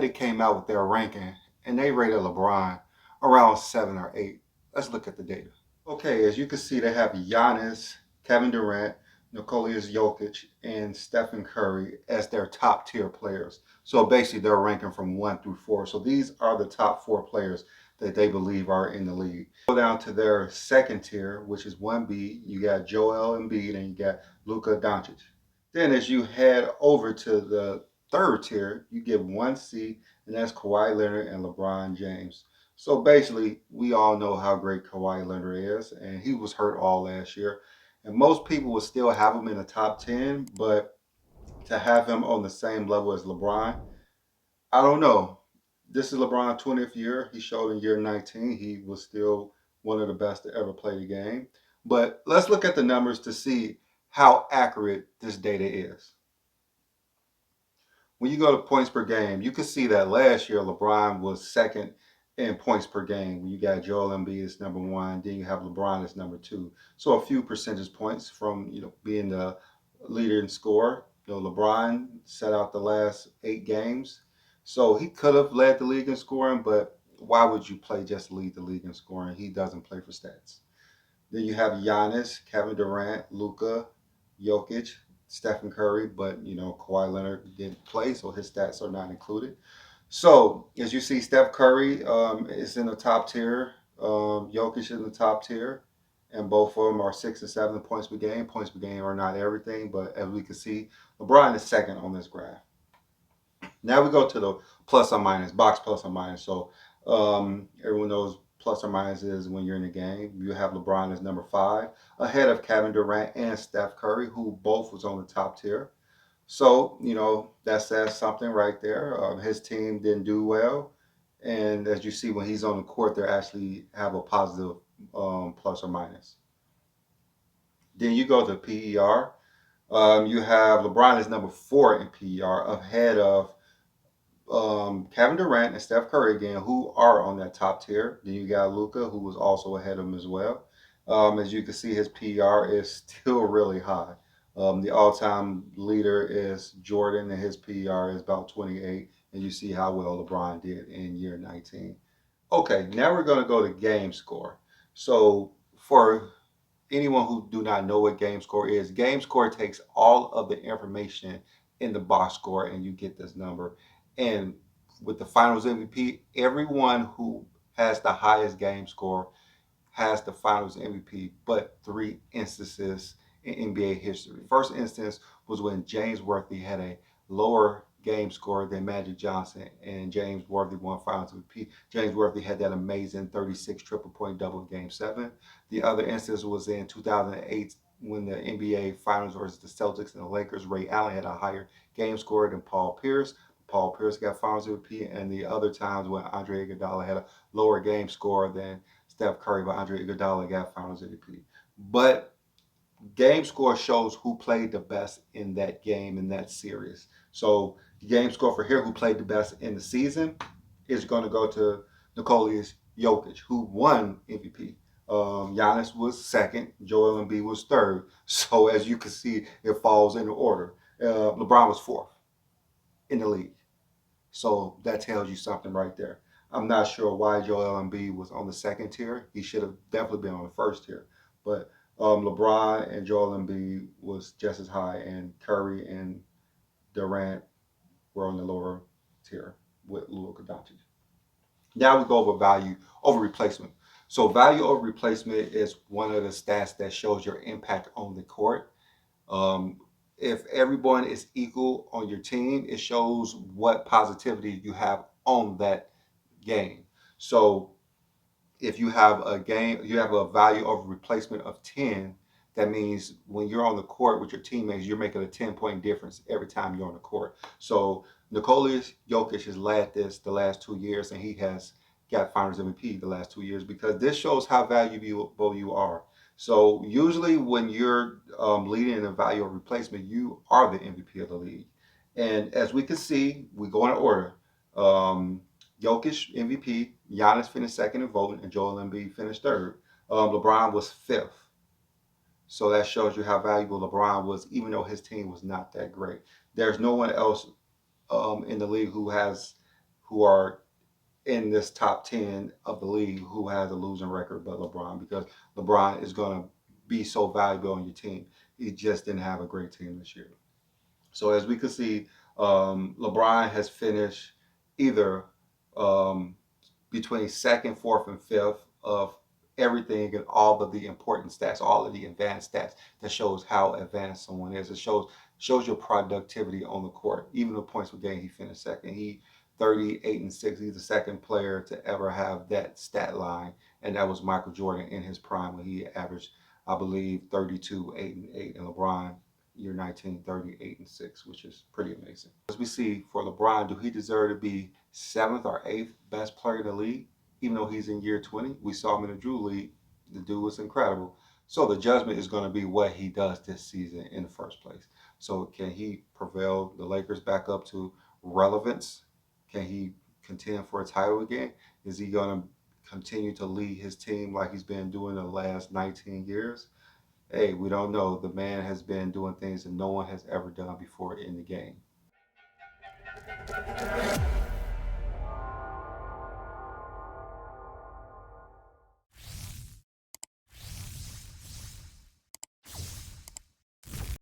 They came out with their ranking and they rated LeBron around 7 or 8. Let's look at the data. Okay, as you can see, they have Giannis, Kevin Durant, Nikola Jokic, and Stephen Curry as their top tier players. So basically, they're ranking from 1 through 4. So these are the top 4 players that they believe are in the league. Go down to their second tier, which is 1B. You got Joel Embiid and you got Luka Doncic. Then as you head over to the third tier, you get 1C, and that's Kawhi Leonard and LeBron James. So basically, we all know how great Kawhi Leonard is, and he was hurt all last year. And most people would still have him in the top 10, but to have him on the same level as LeBron, I don't know. This is LeBron's 20th year. He showed in year 19 he was still one of the best to ever play the game. But let's look at the numbers to see how accurate this data is. When you go to points per game, you can see that last year LeBron was second in points per game. When you got Joel Embiid as number 1, then you have LeBron as number 2. So a few percentage points from being the leader in score. LeBron set out the last 8 games, so he could have led the league in scoring. But why would you play just to lead the league in scoring? He doesn't play for stats. Then you have Giannis, Kevin Durant, Luka, Jokic, Stephen Curry, but Kawhi Leonard didn't play, so his stats are not included. So as you see, Steph Curry is in the top tier. Jokic in the top tier, and both of them are 6 and 7 points per game. Points per game are not everything, but as we can see, LeBron is second on this graph. Now we go to the plus or minus, box plus or minus. So everyone knows plus or minus is when you're in the game. You have LeBron as number 5, ahead of Kevin Durant and Steph Curry, who both was on the top tier. So, that says something right there. His team didn't do well. And as you see, when he's on the court, they actually have a positive plus or minus. Then you go to PER. You have LeBron as number 4 in PER, ahead of Kevin Durant and Steph Curry again, who are on that top tier. Then you got Luka, who was also ahead of him as well. As you can see, his PR is still really high. The all-time leader is Jordan, and his PR is about 28. And you see how well LeBron did in year 19. Okay, now we're going to go to game score. So for anyone who do not know what game score is, game score takes all of the information in the box score and you get this number. And with the finals MVP, everyone who has the highest game score has the finals MVP, but 3 instances in NBA history. First instance was when James Worthy had a lower game score than Magic Johnson, and James Worthy won finals MVP. James Worthy had that amazing 36 triple point double in game 7. The other instance was in 2008 when the NBA finals versus the Celtics and the Lakers. Ray Allen had a higher game score than Paul Pierce. Paul Pierce got finals MVP, and the other times when Andre Iguodala had a lower game score than Steph Curry, but Andre Iguodala got finals MVP. But game score shows who played the best in that game, in that series. So the game score for here, who played the best in the season, is going to go to Nikola Jokic, who won MVP. Giannis was second. Joel Embiid was third. So as you can see, it falls in order. LeBron was fourth in the league. So that tells you something right there. I'm not sure why Joel Embiid was on the second tier. He should have definitely been on the first tier. But LeBron and Joel Embiid was just as high, and Curry and Durant were on the lower tier with Luka Doncic. Now we go over value over replacement. So value over replacement is one of the stats that shows your impact on the court. Um, if everyone is equal on your team, it shows what positivity you have on that game. So if you have a game, you have a value over replacement of 10, that means when you're on the court with your teammates, you're making a 10-point difference every time you're on the court. So Nikola Jokic has led this the last 2 years, and he has got Finals MVP the last 2 years, because this shows how valuable you are. So usually when you're leading in a value of replacement, you are the MVP of the league. And as we can see, we go in order. Jokic MVP, Giannis finished second in voting, and Joel Embiid finished third. LeBron was fifth. So that shows you how valuable LeBron was, even though his team was not that great. There's no one else in the league who has who are in this top 10 of the league who has a losing record but LeBron, because LeBron is going to be so valuable on your team. He just didn't have a great team this year. So as we can see, LeBron has finished either um, between second, fourth, and fifth of everything and all of the important stats, all of the advanced stats that shows how advanced someone is. It shows your productivity on the court. Even the points per game, he finished second. He 38-6. He's the second player to ever have that stat line, and that was Michael Jordan in his prime when he averaged, I believe, 32, 8, and 8, and LeBron year 19, 38-6, which is pretty amazing. As we see for LeBron, do he deserve to be seventh or eighth best player in the league? Even though he's in year 20, we saw him in the Drew League. The dude was incredible. So the judgment is going to be what he does this season in the first place. So can he prevail the Lakers back up to relevance? Can he contend for a title again? Is he going to continue to lead his team like he's been doing the last 19 years? Hey, we don't know. The man has been doing things that no one has ever done before in the game.